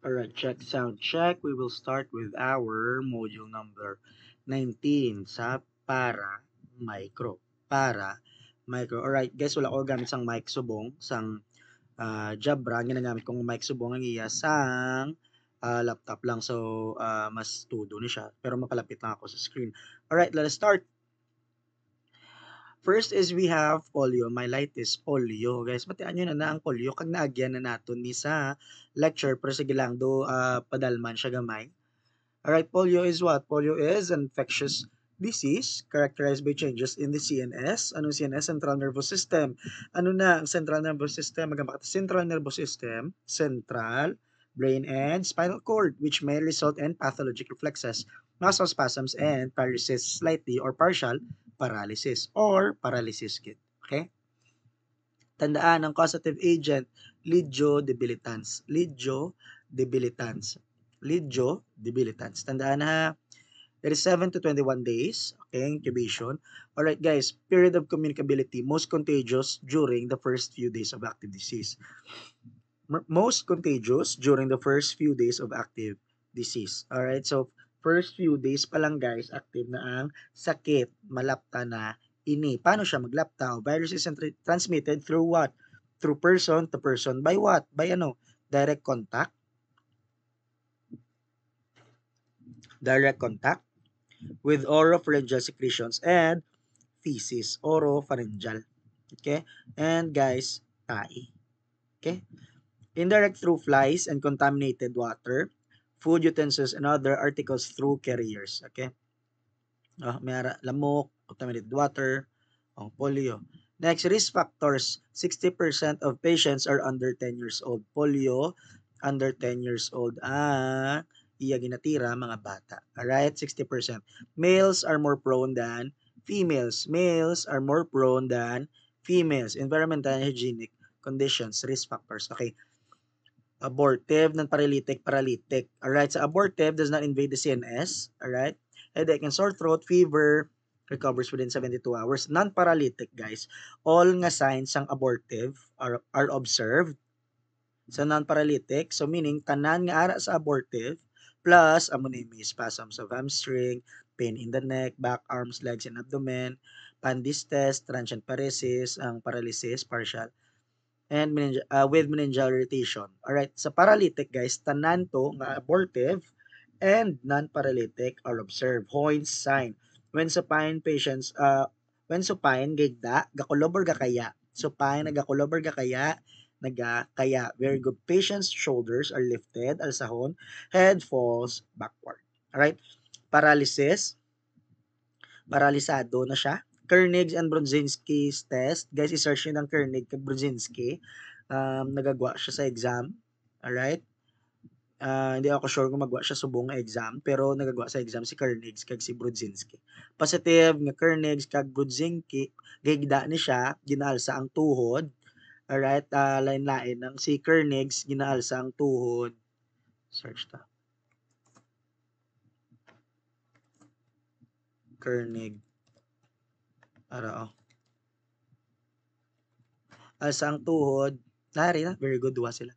Alright, check, sound check. We will start with our module number 19 sa micro. Para micro. Alright, guys, wala ko gamit sang mic subong, sang Jabra. Ginagamit kong mic subong ang iya sang laptop lang. So, mas tudo ni siya. Pero mapalapit lang ako sa screen. Alright, let's start. First is we have poliomyelitis, polio. Guys, batian nyo na ang polio. Kag naagyan na naton ni sa lecture, pero sige lang, do padalman siya gamay. Alright, polio is what? Polio is an infectious disease characterized by changes in the CNS. Ano CNS? Central Nervous System. Ano na ang Central Nervous System? Magamak Central Nervous System, central, brain and spinal cord, which may result in pathologic reflexes, muscle spasms, and paralysis, slightly or partial paralysis or paralysis kit. Okay? Tandaan ang causative agent, Lidio debilitans. Lidio debilitans. Lidio debilitans. Tandaan ha, it is 7 to 21 days. Okay, incubation. Alright guys, period of communicability, most contagious during the first few days of active disease. Most contagious during the first few days of active disease. Alright, so first few days pa lang guys, active na ang sakit, malapta na ini. Paano siya maglapta? Virus is transmitted through what? Through person to person. By what? By ano? Direct contact. Direct contact with oropharyngeal secretions and feces, oropharyngeal. Okay? And guys, tae. Okay? Indirect through flies and contaminated water, food utensils, and other articles through carriers. Okay? May lamok, contaminated water, polio. Next, risk factors. 60% of patients are under 10 years old. Polio, under 10 years old. Iya ginatira, mga bata. Alright, 60%. Males are more prone than females. Males are more prone than females. Environmental and hygienic conditions, risk factors. Okay. Abortive, non-paralytic, paralytic. Alright, so abortive does not invade the CNS. Alright, headache and sore throat, fever, recovers within 72 hours. Non-paralytic, guys, all nga signs ng abortive are observed sa non-paralytic. So meaning, tanan nga ara sa abortive, plus amonemi, spasms of hamstring, pain in the neck, back, arms, legs, and abdomen, Pandis test, transient paresis, ang paralysis, partial, and with meningeal irritation. Alright, sa paralytic guys, tanan to nga abortive and non-paralytic are observed. Hoynes sign. When supine patients, when supine, gigda, gakulobor gakaya. Supine, nagakulobor gakaya, nagakaya. Very good. Patient's shoulders are lifted, alsahon, head falls backward. Alright, paralysis, paralisado na siya. Kernig's and Brudzinski's test. Guys, i-search nyo ng Kernig kag Brudzinski. Nagagawa siya sa exam. Alright? Hindi ako sure kung magwa siya subong nga exam, pero nagagawa sa exam si Kernig's kag si Brudzinski. Positive nga Kernig's kag Brudzinski, gigda ni siya, ginaalsa ang tuhod. Alright? Lain-lain ng si Kernig's, ginaalsa ang tuhod. Search ta. Kernig. Alsa ang tuhod. Nari na, very good, duwa sila.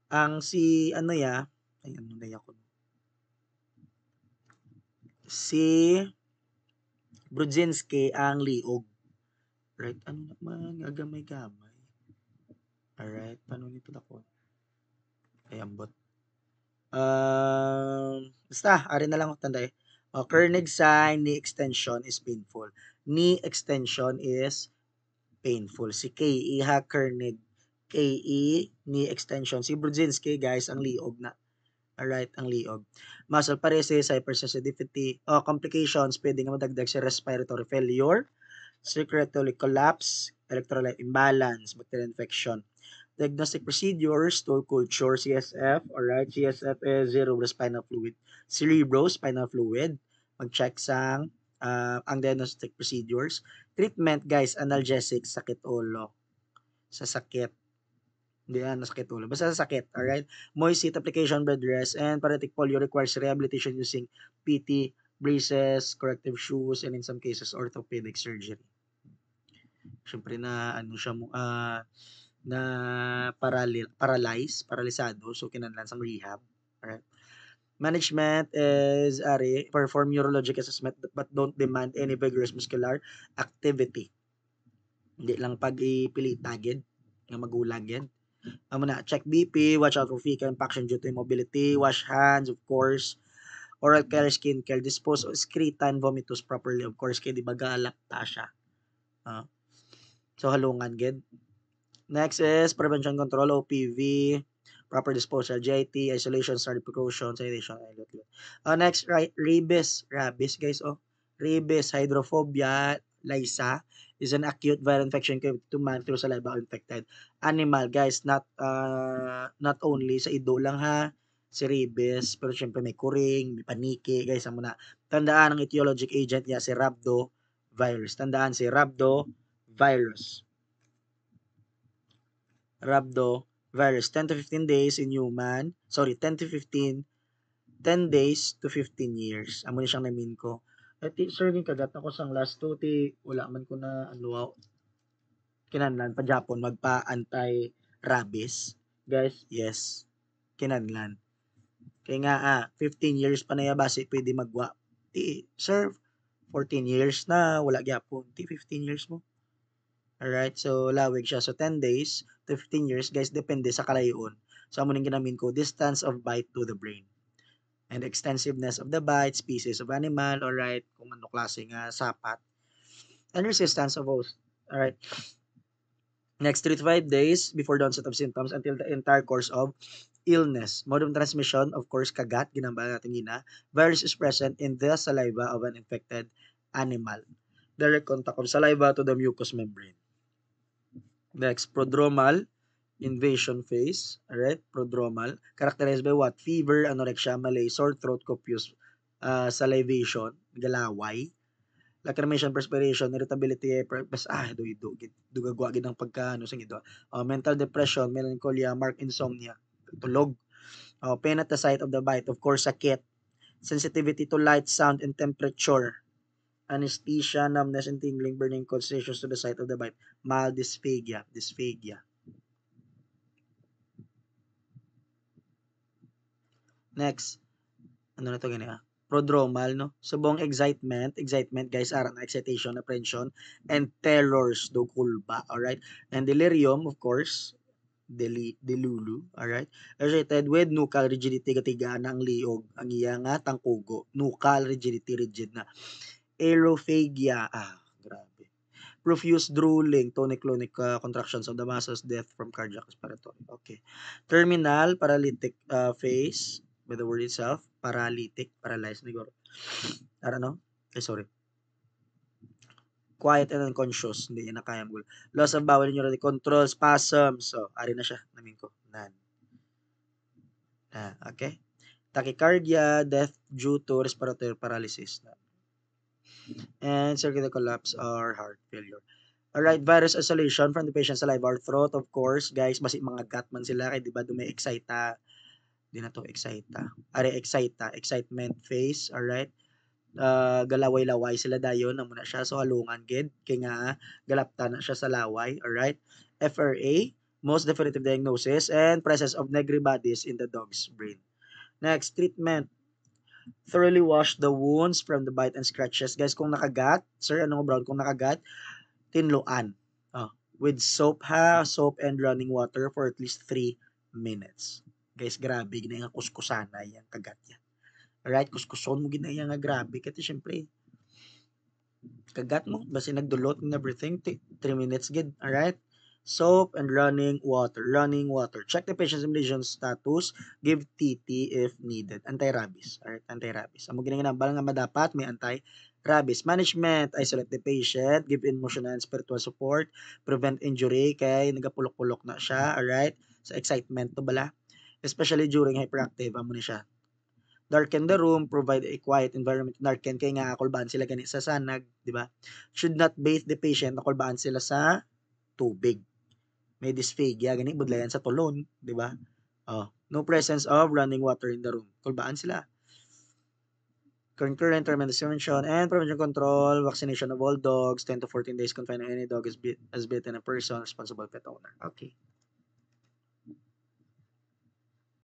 Ang si ano ya, ay ano na ako. Si Brudzinski ang liog. Right? Ano naman, agamay-gamay. Alright, paano nito ako? Ay, ambot. Basta, ari na lang ako tanday. Kernig sign, knee extension is painful. Knee extension is painful. Si KE ha, Kernig. KE, knee extension. Si Brudzinski, guys, ang liog na. Alright, ang liog. Muscle paresis, hypersensitivity, complications, pwede nga madagdag sa respiratory failure, circulatory collapse, electrolyte imbalance, bacterial infection. Diagnostic procedures, stool culture, CSF, alright, CSF is cerebrospinal fluid. Cerebrospinal fluid, mag-check sang ang diagnostic procedures. Treatment, guys, analgesic, sakit ulo. Sa sakit. Hindi na sakit ulo. Basta sa sakit, alright? Moist seat application, bed rest, and paralytic polio requires rehabilitation using PT, braces, corrective shoes, and in some cases, orthopedic surgery. Siyempre na, ano siya mo, na paralisado, so kinahanglan sang rehab. Alright. Management is perform neurologic assessment but don't demand any vigorous muscular activity. Hindi lang pag-ipilita gid nga magulang gid. Amo na, check BP, watch out for fecal impaction due to immobility, wash hands, of course, oral care, skin care, dispose of excreta and vomitus properly, of course, kay di ba galakta siya. So, halungan gid. Next is prevention control, OPV, proper disposal, JIT, isolation, start precaution, sanitation, next, right, rabies, guys, rabies, hydrophobia, Lysa, is an acute viral infection to man through saliva infected animal, guys, not only sa ido lang ha, si rabies, pero syempre may kuring, may paniki, guys, amo na. Tandaan ang etiologic agent niya si rhabdovirus. Tandaan si rhabdovirus. Rhabdovirus, 10 to 15 days in human, 10 to 15, 10 days to 15 years. Amo ni siyang namin ko. At sir, yung kagat ako sang last 2, wala man ko na, kinanlan pa Japon, magpa-anti-rabies. Guys, yes, kinanlan. Kaya nga, 15 years pa na ya, base pwede magwa. Sir, 14 years na, wala gyapon. 15 years mo. Alright, so lawig siya. So 10 days to 15 years, guys, depende sa kalayon. So amo ning ginamin ko, distance of bite to the brain. And extensiveness of the bite, species of animal, alright, kung ano klase nga sapat. And resistance of host. Alright. Next 3 to 5 days before the onset of symptoms until the entire course of illness. Mode of transmission, of course, kagat, ginamba natin gina. Virus is present in the saliva of an infected animal. Direct contact of saliva to the mucous membrane. Next, prodromal invasion phase. Alright, prodromal. Characterized by what? Fever, anorexia, malaise, sore throat, copious salivation, galaway, lacrimation, perspiration, irritability, dugagwa gid ang pagka sang ito. Mental depression, melancholia, marked insomnia, tulog. Pain at the site of the bite, of course, sakit. Sensitivity to light, sound, and temperature. Anesthesia, numbness, and tingling, burning, concentrations to the site of the bite. Mild dysphagia. Next, ano na to ganyan? Prodromal, no? Subong excitement, guys, aran excitation, apprehension, and terrors, do kulba, alright? And delirium, of course, delulu, alright? Associated with nuchal rigidity, katigaan ang liog, ang iya nga tangkugo, nuchal rigidity, rigid na. Aerophagia, grabe. Profuse drooling, tonic-clonic contractions of the muscles, death from cardiac respiratory. Okay. Terminal, paralytic phase, by the word itself, paralyzed, siguro. Sorry. Quiet and unconscious, hindi niya na kaya mo. Loss of bowel neural control, spasms. So, ari na siya, namin ko. Okay. Tachycardia, death due to respiratory paralysis. And circular collapse or heart failure. Alright, virus isolation from the patient's saliva or throat, of course, guys, basi mga gut man sila, kaya di ba dumay excitement phase, alright. Galaway-laway sila dayon na muna siya, so halungan gid kay nga galapta na siya sa laway, alright. FRA, most definitive diagnosis and presence of negri bodies in the dog's brain. Next, treatment. Thoroughly wash the wounds from the bite and scratches. Guys, kung nakagat, sir, brown, kung nakagat, tinluan. With soap and running water for at least 3 minutes. Guys, grabe, ginay nga kuskusana yung kagat yan. Alright, kuskuson mo ginay nga grabe. Kasi syempre, kagat mo, basi nagdulot and everything, 3 minutes gid. Alright? Soap and running water. Check the patient's immunization status. Give TT if needed. Anti-rabies. Alright, anti-rabies. Amo ginanambal nga madapat may anti-rabies. Management, isolate the patient, give emotional and spiritual support, prevent injury kay nagapulok-pulok na siya, alright? Sa excitement to bala. Especially during hyperactive, amo ni siya. Darken the room, provide a quiet environment. Darken kay nga kulbaan sila gani sa sanag, di ba? Should not bathe the patient, nakulbaan sila sa tubig. May dysphagia, gani budlayan sa tulon, di ba? No presence of running water in the room. Kulbaan sila. concurrent term and distribution, and prevention control, vaccination of all dogs, 10 to 14 days confinement any dog is has bitten a person, responsible pet owner. Okay.